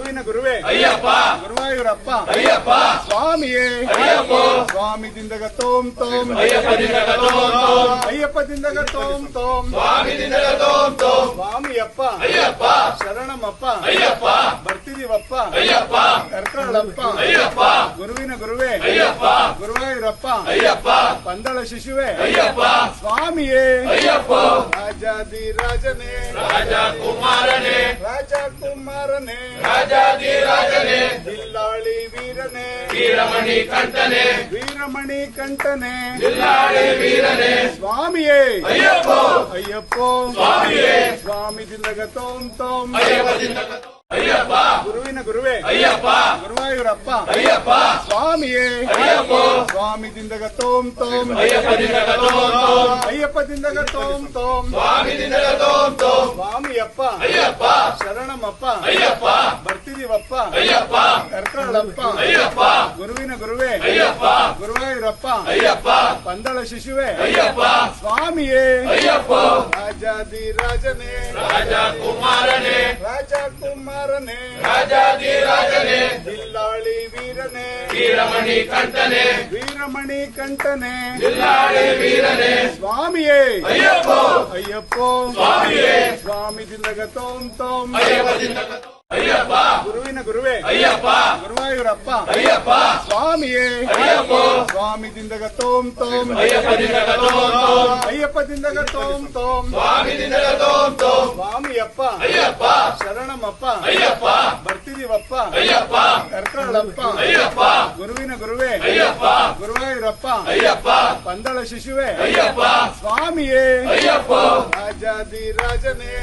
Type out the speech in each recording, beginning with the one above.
ಗುರುವಿನ ಗುರುವೇ ಅಯ್ಯಪ್ಪ ಗುರುವಾಯೂರಪ್ಪ ಅಯ್ಯಪ್ಪ ಸ್ವಾಮಿಯೇ ಅಯ್ಯಪ್ಪ ಸ್ವಾಮಿ ದಿಂದಗ ತೋಂ ತೋಂ ಅಯ್ಯಪ್ಪ ದಿಂದಗ ತೋಂ ತೋಂ ಅಯ್ಯಪ್ಪ ದಿಂದಗ ತೋಂ ತೋಂ ಸ್ವಾಮಿ ದಿಂದಗ ತೋಂ ತೋಂ ಸ್ವಾಮಿಯಪ್ಪ ಅಯ್ಯಪ್ಪ ಶರಣಮಪ್ಪ ಅಯ್ಯಪ್ಪ ಬರ್ತಿದೀವಪ್ಪ ಅಯ್ಯಪ್ಪ ಕರ್ಕೊಳ್ಳಪ್ಪ ಅಯ್ಯಪ್ಪ ಗುರುವಿನ ಗುರುವೇ ಅಯ್ಯಪ್ಪ ಗುರುವಾಯೂರಪ್ಪ ಅಯ್ಯಪ್ಪ ಪಂದಳ ಶಿಶುವೆ ಅಯ್ಯಪ್ಪ ಸ್ವಾಮಿಯೇ ಅಯ್ಯಪ್ಪ ರಾಜಾದಿ ರಾಜನೇ ರಾಜಕುಮಾರನೇ ರಾಜಕುಮಾರನೇ ರಾಜಾದಿ ರಾಜನೇ ಬಿಲ್ಲಾಳಿ ವೀರನೇ ವೀರಮಣಿ ಕಂಠನೇ ವೀರಮಣಿ ಕಂಠನೇ ಬಿಲ್ಲಾಳಿ ವೀರನೇ ಸ್ವಾಮಿಯೇ ಅಯ್ಯಪ್ಪ ಅಯ್ಯಪ್ಪ ಸ್ವಾಮಿಯೇ ಸ್ವಾಮಿ ದಿಂದಗ ತೋಂ ತೋಂ ಅಯ್ಯಪ್ಪ ದಿಂದಗ ಅಯ್ಯಪ್ಪ ಗುರುವಿನ ಗುರುವೇ ಅಯ್ಯಪ್ಪ ಗುರುವಾಯೂರಪ್ಪ ಅಯ್ಯಪ್ಪ ಸ್ವಾಮಿಯೇ ಅಯ್ಯಪ್ಪ ಸ್ವಾಮಿ ದಿಂದಗ ತೋಂ ತೋಂ ಅಯ್ಯಪ್ಪ ದಿಂದಗ ತೋಂ ತೋಂ ಅಯ್ಯಪ್ಪ ದಿಂದಗ ತೋಂ ತೋಂ ಸ್ವಾಮಿ ದಿಂದಗ ತೋಂ ತೋಂ ಸ್ವಾಮಿಯಪ್ಪ ಅಯ್ಯಪ್ಪ ಶರಣಮಪ್ಪ ಅಯ್ಯಪ್ಪ ಬರ್ತಿದೀವಪ್ಪ ಅಯ್ಯಪ್ಪ ಕರ್ಕೊಳ್ಳಪ್ಪ ಅಯ್ಯಪ್ಪ ಗುರುವಿನ ಗುರುವೇ ಅಯ್ಯಪ್ಪ ಗುರುವಾಯೂರಪ್ಪ ಅಯ್ಯಪ್ಪ ಪಂದಳ ಶಿಶುವೆ ಅಯ್ಯಪ್ಪ ಸ್ವಾಮಿಯೇ ಅಯ್ಯಪ್ಪ ರಾಜಾದಿ ರಾಜನೇ ರಾಜಕುಮಾರನೇ ರಾಜಕುಮಾರನೇ ರಾಜಾದಿ ರಾಜನೇ ಬಿಲ್ಲಾಳಿ ವೀರನೇ ವೀರಮಣಿ ಕಂಠನೇ ವೀರಮಣಿ ಕಂಠನೇ ಬಿಲ್ಲಾಳಿ ವೀರನೇ ಸ್ವಾಮಿಯೇ ಅಯ್ಯಪ್ಪ ಅಯ್ಯಪ್ಪ ಸ್ವಾಮಿಯೇ ಸ್ವಾಮಿ ದಿಂದಗ ತೋಂ ತೋಂ ಅಯ್ಯಪ್ಪ ದಿಂದಗ ಅಯ್ಯಪ್ಪ ಗುರುವಿನ ಗುರುವೇ ಅಯ್ಯಪ್ಪ ಗುರುವಾಯೂರಪ್ಪ ಅಯ್ಯಪ್ಪ ಸ್ವಾಮಿಯೇ ಅಯ್ಯಪ್ಪ ಸ್ವಾಮಿ ದಿಂದಗ ತೋಂ ತೋಂ ಅಯ್ಯಪ್ಪ ದಿಂದಗ ತೋಂ ತೋಂ ಅಯ್ಯಪ್ಪ ದಿಂದಗ ತೋಂ ತೋಂ ಸ್ವಾಮಿ ದಿಂದಗ ತೋಂ ತೋಂ ಸ್ವಾಮಿಯಪ್ಪ ಅಯ್ಯಪ್ಪ ಶರಣಮಪ್ಪ ಅಯ್ಯಪ್ಪ ಬರ್ತಿದೀವಪ್ಪ ಅಯ್ಯಪ್ಪ ಕರ್ಕೊಳ್ಳಪ್ಪ ಅಯ್ಯಪ್ಪ ಗುರುವಿನ ಗುರುವೇ ಅಯ್ಯಪ್ಪ ಗುರುವಾಯೂರಪ್ಪ ಅಯ್ಯಪ್ಪ ಪಂದಳ ಶಿಶುವೆ ಅಯ್ಯಪ್ಪ ಸ್ವಾಮಿಯೇ ಅಯ್ಯಪ್ಪ ರಾಜಾದಿ ರಾಜನೇ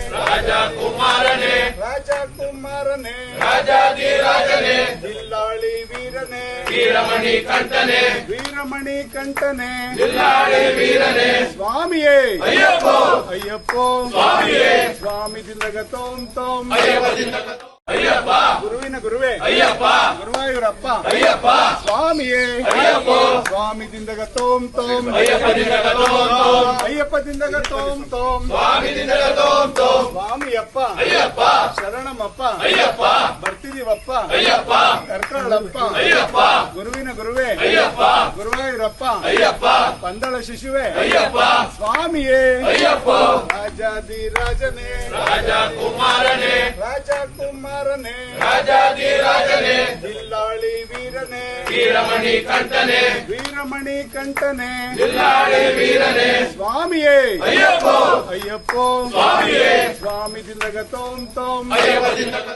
ರಾಜಕುಮಾರನೇ ರಾಜಕುಮಾರನೇ ರಾಜಾದಿ ರಾಜನೇ ಬಿಲ್ಲಾಳಿ ವೀರನೇ ವೀರಮಣಿ ಕಂಠನೇ ವೀರಮಣಿ ಕಂಠನೇ ಬಿಲ್ಲಾಳಿ ವೀರನೇ ಸ್ವಾಮಿಯೇ ಅಯ್ಯಪ್ಪ ಅಯ್ಯಪ್ಪ ಸ್ವಾಮಿಯೇ ಸ್ವಾಮಿ ದಿಂದಗ ತೋಂ ತೋಂ ಅಯ್ಯಪ್ಪ ದಿಂದಗ ಅಯ್ಯಪ್ಪ ಗುರುವಿನ ಗುರುವೇ ಅಯ್ಯಪ್ಪ ಗುರುವಾಯೂರಪ್ಪ ಅಯ್ಯಪ್ಪ ಸ್ವಾಮಿಯೇ ಅಯ್ಯಪ್ಪ ಸ್ವಾಮಿ ದಿಂದಗ ತೋಂ ತೋಂ ಅಯ್ಯಪ್ಪ ದಿಂದಗ ತೋಂ ತೋಂ ಅಯ್ಯಪ್ಪ ದಿಂದಗ ತೋಂ ತೋಂ ಸ್ವಾಮಿ ದಿಂದಗ ತೋಂ ತೋಂ ಸ್ವಾಮಿಯಪ್ಪ ಅಯ್ಯಪ್ಪ ಶರಣಮಪ್ಪ ಅಯ್ಯಪ್ಪ ಬರ್ತಿದೀವಪ್ಪ ಅಯ್ಯಪ್ಪ ಕರ್ಕೊಳ್ಳಪ್ಪ ಅಯ್ಯಪ್ಪ ಗುರುವಿನ ಗುರುವೇ ಅಯ್ಯಪ್ಪ ಗುರುವಾಯೂರಪ್ಪ ಅಯ್ಯಪ್ಪ ಪಂದಳ ಶಿಶುವೆ ಅಯ್ಯಪ್ಪ ಸ್ವಾಮಿಯೇ ಅಯ್ಯಪ್ಪ ರಾಜಾದಿ ರಾಜನೇ ರಾಜಕುಮಾರನೇ ರಾಜಕುಮಾರನೇ ರಾಜಾದಿ ರಾಜನೇ ಬಿಲ್ಲಾಳಿ ವೀರನೇ ವೀರಮಣಿ ಕಂಠನೇ ವೀರಮಣಿ ಕಂಠನೇ ಬಿಲ್ಲಾಳಿ ವೀರನೇ ಸ್ವಾಮಿಯೇ ಅಯ್ಯಪ್ಪ ಅಯ್ಯಪ್ಪ ಸ್ವಾಮಿಯೇ ಸ್ವಾಮಿ ದಿಂದಗ ತೋಂ ತೋಂ ಅಯ್ಯಪ್ಪ ದಿಂದಗ